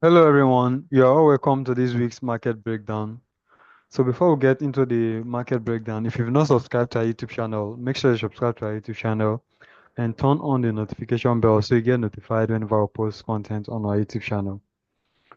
Hello everyone, you are all welcome to this week's market breakdown. So before we get into the market breakdown, if you've not subscribed to our YouTube channel, make sure you subscribe to our YouTube channel and turn on the notification bell so you get notified whenever we post content on our YouTube channel.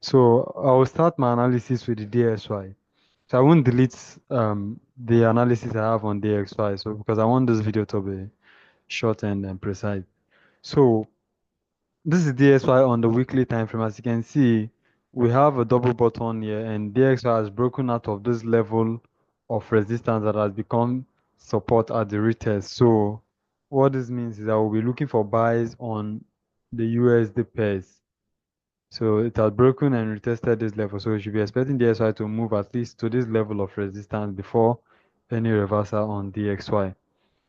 So I will start my analysis with the DXY. So I won't delete the analysis I have on DXY, so because I want this video to be short and precise. So this is DXY on the weekly time frame. As you can see, we have a double bottom here, and DXY has broken out of this level of resistance that has become support at the retest. So what this means is that we'll be looking for buys on the USD pairs. So it has broken and retested this level. So we should be expecting DXY to move at least to this level of resistance before any reversal on DXY.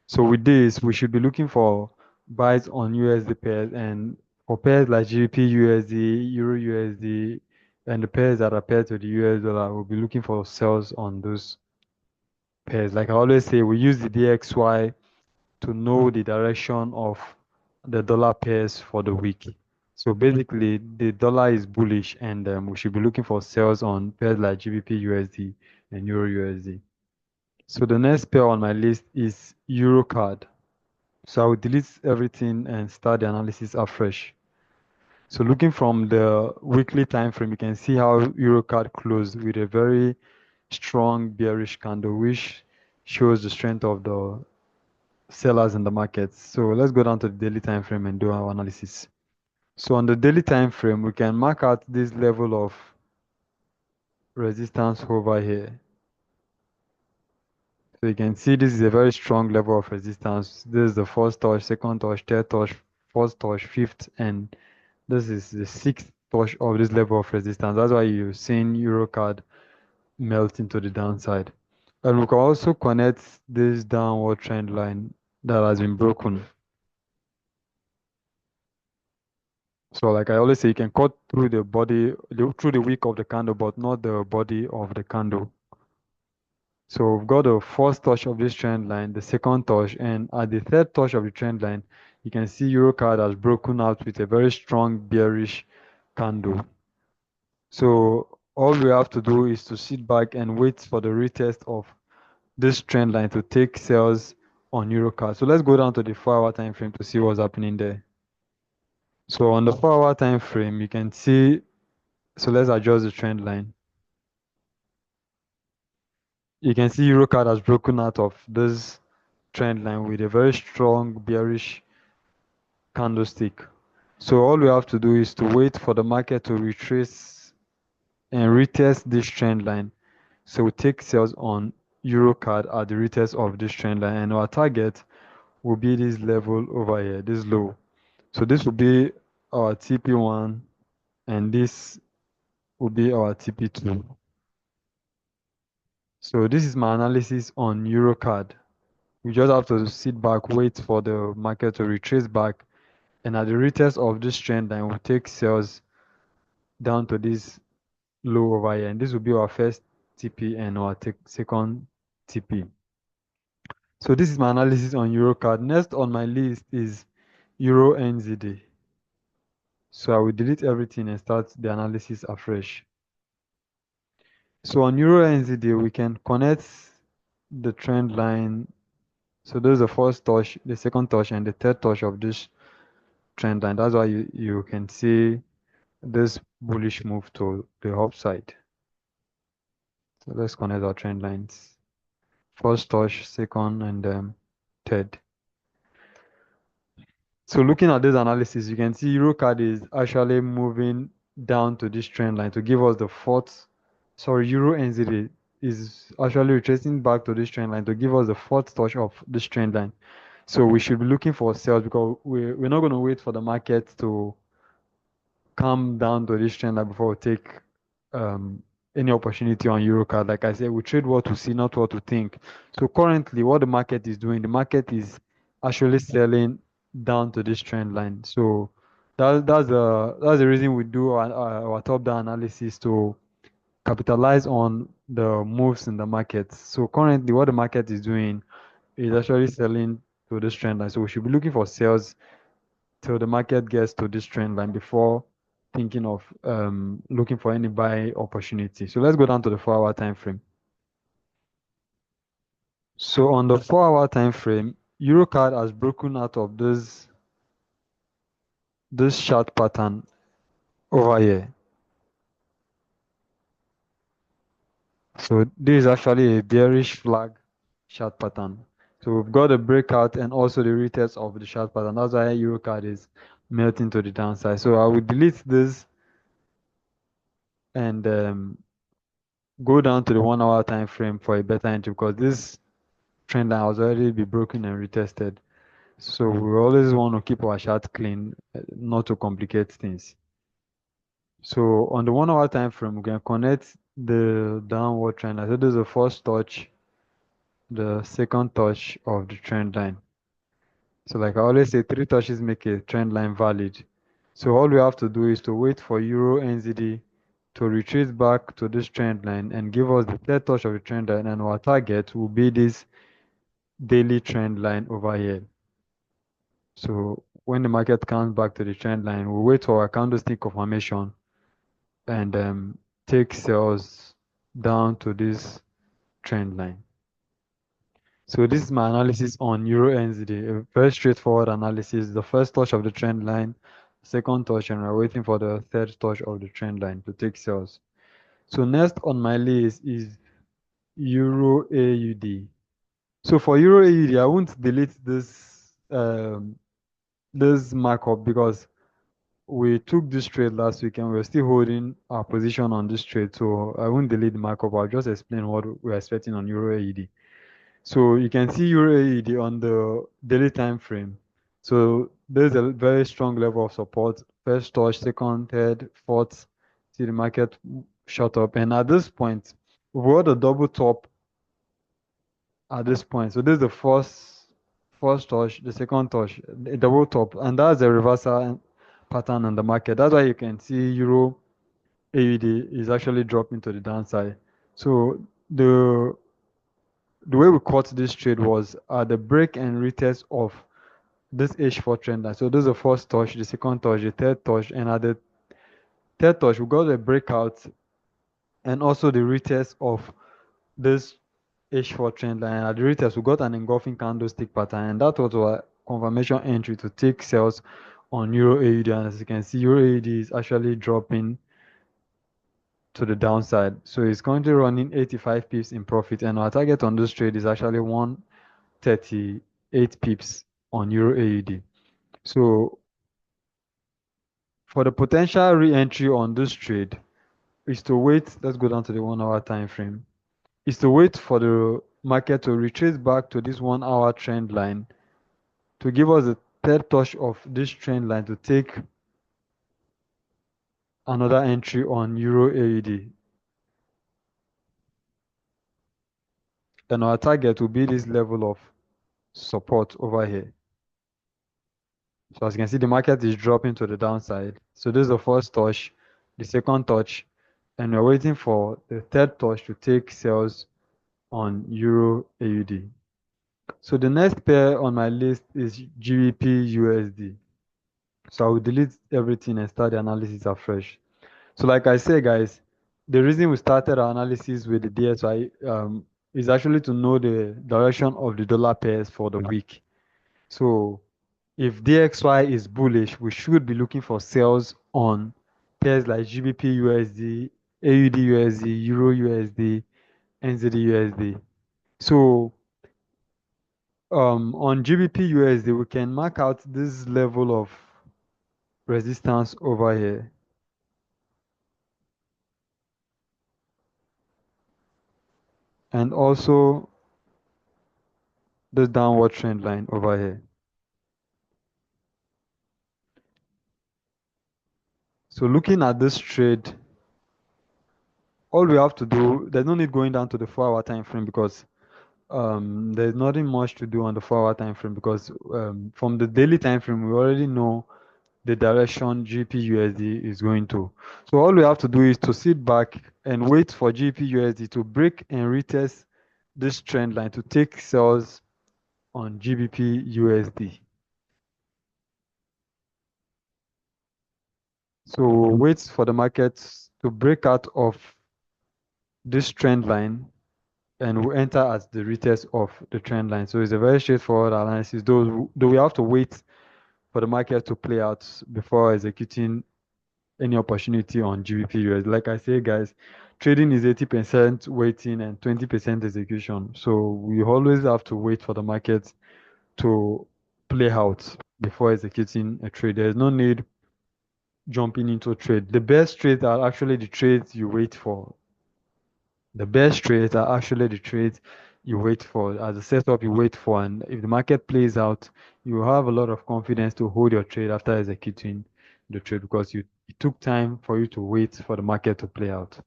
So with this, we should be looking for buys on USD pairs, and for pairs like GBPUSD, EURUSD, and the pairs that are paired to the US dollar, we'll be looking for sells on those pairs. Like I always say, we use the DXY to know the direction of the dollar pairs for the week. So basically, the dollar is bullish, and we should be looking for sales on pairs like GBPUSD and EURUSD. So the next pair on my list is EURCAD. So I will delete everything and start the analysis afresh. So looking from the weekly time frame, you can see how EURCAD closed with a very strong bearish candle, which shows the strength of the sellers in the market. So let's go down to the daily time frame and do our analysis. So on the daily time frame, we can mark out this level of resistance over here. So you can see this is a very strong level of resistance. This is the first touch, second touch, third touch, fourth touch, fifth, and this is the sixth touch of this level of resistance. That's why you're seeing EURCAD melt into the downside. And we can also connect this downward trend line that has been broken. So like I always say, you can cut through the body, through the wick of the candle, but not the body of the candle. So we've got the first touch of this trend line, the second touch, and at the third touch of the trend line, you can see EURCAD has broken out with a very strong bearish candle. So all we have to do is to sit back and wait for the retest of this trend line to take sales on EURCAD. So let's go down to the 4-hour time frame to see what's happening there. So on the 4-hour time frame, you can see, so let's adjust the trend line. You can see EURCAD has broken out of this trend line with a very strong bearish candlestick. So all we have to do is to wait for the market to retrace and retest this trend line. So we take sales on EURCAD at the retest of this trend line, and our target will be this level over here, this low. So this will be our TP1, and this will be our TP2. So this is my analysis on EURCAD. We just have to sit back, wait for the market to retrace back, and at the retest of this trend line, we'll take sales down to this low over here, and this will be our first TP and our second TP. So this is my analysis on EURCAD. Next on my list is EURNZD. So I will delete everything and start the analysis afresh. So on EURNZD, we can connect the trend line. So there's the first touch, the second touch, and the third touch of this trend line. That's why you can see this bullish move to the upside. So let's connect our trend lines. First touch, second, and third. So looking at this analysis, you can see EURCAD is actually moving down to this trend line to give us the fourth, sorry, EURNZD is actually retracing back to this trend line to give us the fourth touch of this trend line. So we should be looking for sales because we're not going to wait for the market to come down to this trend line before we take any opportunity on EURCAD. Like I said, we trade what to see, not what to think. So currently, what the market is doing, the market is actually selling down to this trend line. So that's the reason we do our top-down analysis to capitalize on the moves in the market. So currently, what the market is doing is actually selling to this trend line. So we should be looking for sales till the market gets to this trend line before thinking of looking for any buy opportunity. So let's go down to the 4-hour time frame. So on the 4-hour time frame, EURCAD has broken out of this chart pattern over here. So this is actually a bearish flag chart pattern. So we've got a breakout and also the retest of the chart pattern. That's why EURCAD is melting to the downside. So I will delete this and go down to the 1-hour time frame for a better entry, because this trend line has already been broken and retested. So we always want to keep our chart clean, not to complicate things. So on the 1-hour time frame, we can connect the downward trend line. So this is the first touch, the second touch of the trend line. So like I always say, 3 touches make a trend line valid. So all we have to do is to wait for EURNZD to retrace back to this trend line and give us the third touch of the trend line, and our target will be this daily trend line over here. So when the market comes back to the trend line, we'll wait for our candlestick confirmation and take sales down to this trend line. So this is my analysis on EURNZD, a very straightforward analysis. The first touch of the trend line, second touch, and we're waiting for the third touch of the trend line to take sales. So next on my list is EURAUD. So for EURAUD, I won't delete this markup because we took this trade last week and we're still holding our position on this trade. So I won't delete the markup. I'll just explain what we're expecting on EURAUD. So you can see EURAUD on the daily time frame. So there's a very strong level of support. First touch, second, third, fourth. See the market shot up. And at this point, we got a double top at this point. So this is the first touch, the second touch, a double top, and that's a reversal pattern on the market. That's why you can see Euro AUD is actually dropping to the downside. So the way we caught this trade was at the break and retest of this H4 trend line. So this is the first touch, the second touch, the third touch, and at the third touch we got a breakout and also the retest of this H4 trend line. At the retest we got an engulfing candlestick pattern, and that was our confirmation entry to take sales on Euro AUD. And as you can see, Euro AUD is actually dropping to the downside. So it's currently running 85 pips in profit, and our target on this trade is actually 138 pips on Euro AUD. So for the potential re-entry on this trade is to wait. Let's go down to the 1-hour time frame. Is to wait for the market to retrace back to this 1-hour trend line to give us a third touch of this trend line to take another entry on Euro AUD. And our target will be this level of support over here. So as you can see, the market is dropping to the downside. So this is the first touch, the second touch, and we're waiting for the third touch to take sales on Euro AUD. So the next pair on my list is GBPUSD. So I will delete everything and start the analysis afresh. So like I say, guys, the reason we started our analysis with the DSY is actually to know the direction of the dollar pairs for the week. So if DXY is bullish, we should be looking for sales on pairs like GBPUSD, AUDUSD, EUROUSD, NZDUSD. So on GBPUSD, we can mark out this level of resistance over here. And also the downward trend line over here. So looking at this trade, all we have to do, there's no need going down to the 4-hour time frame because there's nothing much to do on the 4-hour time frame because from the daily time frame we already know the direction GBPUSD is going to. So all we have to do is to sit back and wait for GBPUSD to break and retest this trend line to take sales on GBPUSD. So we'll wait for the markets to break out of this trend line and we enter at the retest of the trend line. So it's a very straightforward analysis, though we have to wait for the market to play out before executing any opportunity on GBPUSD. Like I say, guys, trading is 80% waiting and 20% execution. So we always have to wait for the market to play out before executing a trade. There's no need jumping into a trade. The best trades are actually the trades you wait for. The best trades are actually the trades you wait for, as a setup you wait for. And if the market plays out, you have a lot of confidence to hold your trade after executing the trade because it took time for you to wait for the market to play out.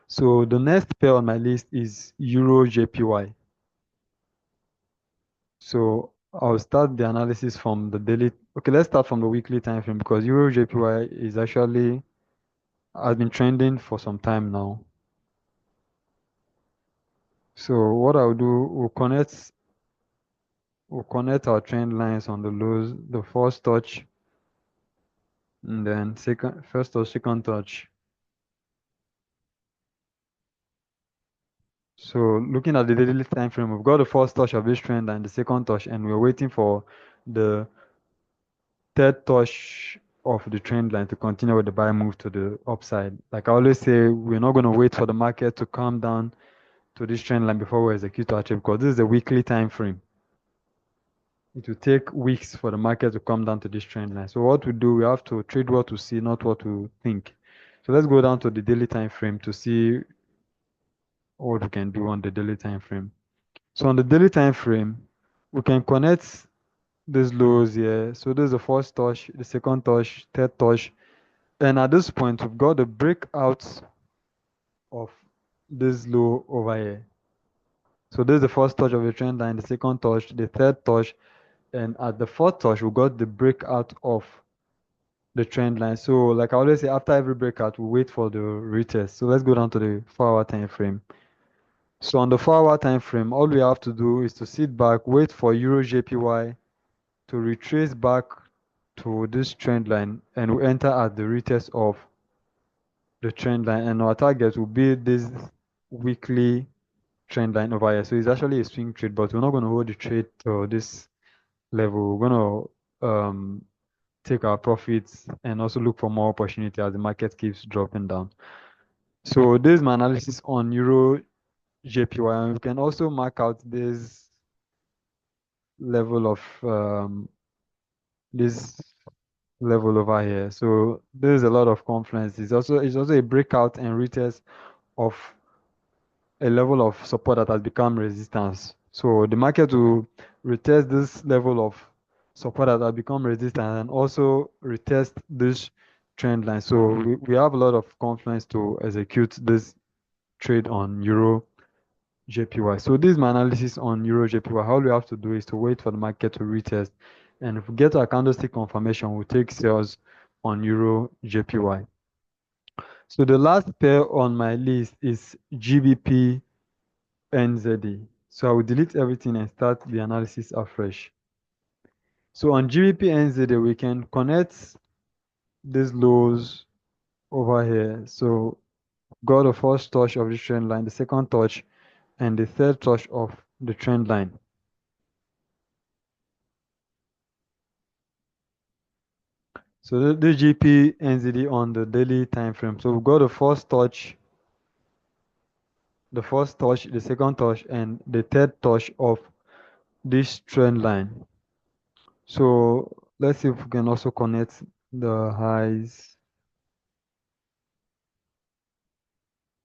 So the next pair on my list is EURJPY. So I'll start the analysis from the daily. Okay, let's start from the weekly time frame because EURJPY is actually has been trending for some time now. So what I'll do, we'll connect our trend lines on the lows, the first touch, and then first touch, second touch. So looking at the daily time frame, we've got the first touch of this trend and the second touch, and we're waiting for the third touch of the trend line to continue with the buy move to the upside. Like I always say, we're not going to wait for the market to come down to this trend line before we execute our trade because this is a weekly time frame. It will take weeks for the market to come down to this trend line. So what we do, we have to trade what we see, not what we think. So let's go down to the daily time frame to see what we can do on the daily time frame. So on the daily time frame, we can connect these lows here. So this is the first touch, the second touch, third touch. And at this point, we've got the breakout of this low over here. So this is the first touch of the trend line, the second touch, the third touch, and at the fourth touch, we got the breakout of the trend line. So like I always say, after every breakout, we wait for the retest. So let's go down to the 4-hour time frame. So on the 4-hour time frame, all we have to do is to sit back, wait for EURJPY to retrace back to this trend line, and we enter at the retest of the trend line, and our target will be this weekly trend line over here. So it's actually a swing trade, but we're not going to hold the trade to this level. We're going to take our profits and also look for more opportunity as the market keeps dropping down. So this is my analysis on EURJPY. And we can also mark out this level of this level over here. So there's a lot of confluence. It's also a breakout and retest of a level of support that has become resistance. So the market will retest this level of support that has become resistance and also retest this trend line. So we have a lot of confluence to execute this trade on Euro JPY. So this is my analysis on Euro JPY. All we have to do is to wait for the market to retest. And if we get our candlestick confirmation, we'll take sales on Euro JPY. So the last pair on my list is GBP NZD. So I will delete everything and start the analysis afresh. So on GBP NZD, we can connect these lows over here. So got the first touch of the trend line, the second touch, and the third touch of the trend line. So the GBP NZD on the daily time frame. So we've got the first touch, the second touch, and the third touch of this trend line. So let's see if we can also connect the highs.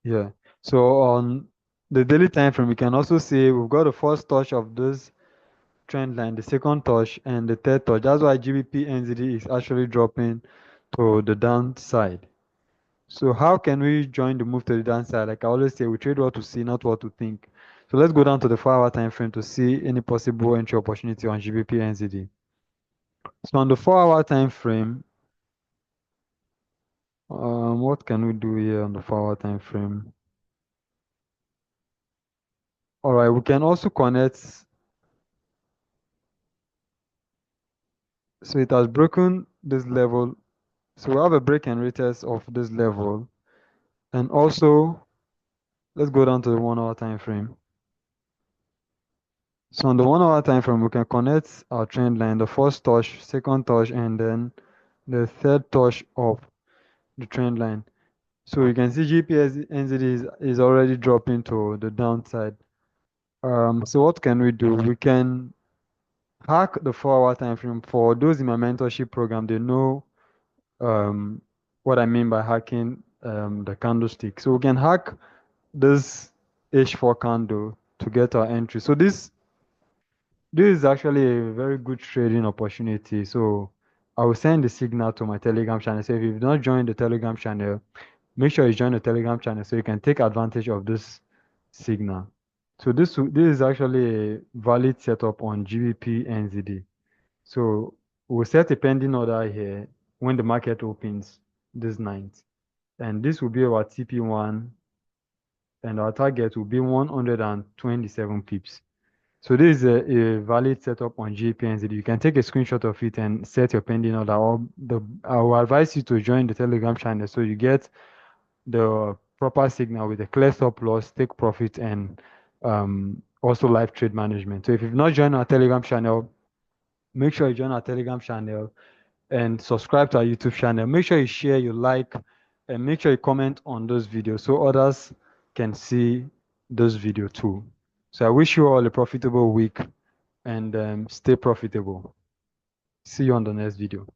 Yeah. So on the daily time frame, we can also see we've got the first touch of this trend line, the second touch, and the third touch. That's why GBP NZD is actually dropping to the downside. So how can we join the move to the downside? Like I always say, we trade what to see, not what to think. So let's go down to the 4-hour time frame to see any possible entry opportunity on GBP NZD. So on the 4-hour time frame, what can we do here on the 4-hour time frame? All right, we can also connect. So it has broken this level So we have a break and retest of this level. And also, let's go down to the 1 hour time frame. So on the 1 hour time frame, we can connect our trend line, the first touch, second touch, and then the third touch of the trend line. So you can see GBPNZD is already dropping to the downside. So what can we do? We can hack the 4 hour time frame. For those in my mentorship program, they know um, what I mean by hacking the candlestick. So we can hack this H4 candle to get our entry. So this is actually a very good trading opportunity. So I will send the signal to my Telegram channel. So if you've not joined the Telegram channel, make sure you join the Telegram channel so you can take advantage of this signal. So this is actually a valid setup on GBPNZD. So we'll set a pending order here when the market opens this night. And this will be our TP1 and our target will be 127 pips. So this is a valid setup on GBPNZD. You can take a screenshot of it and set your pending order. I will advise you to join the Telegram channel so you get the proper signal with a clear stop loss, take profit, and also live trade management. So if you've not joined our Telegram channel, make sure you join our Telegram channel and subscribe to our YouTube channel. Make sure you share, you like, and make sure you comment on those videos so others can see those videos too. So I wish you all a profitable week and stay profitable. See you on the next video.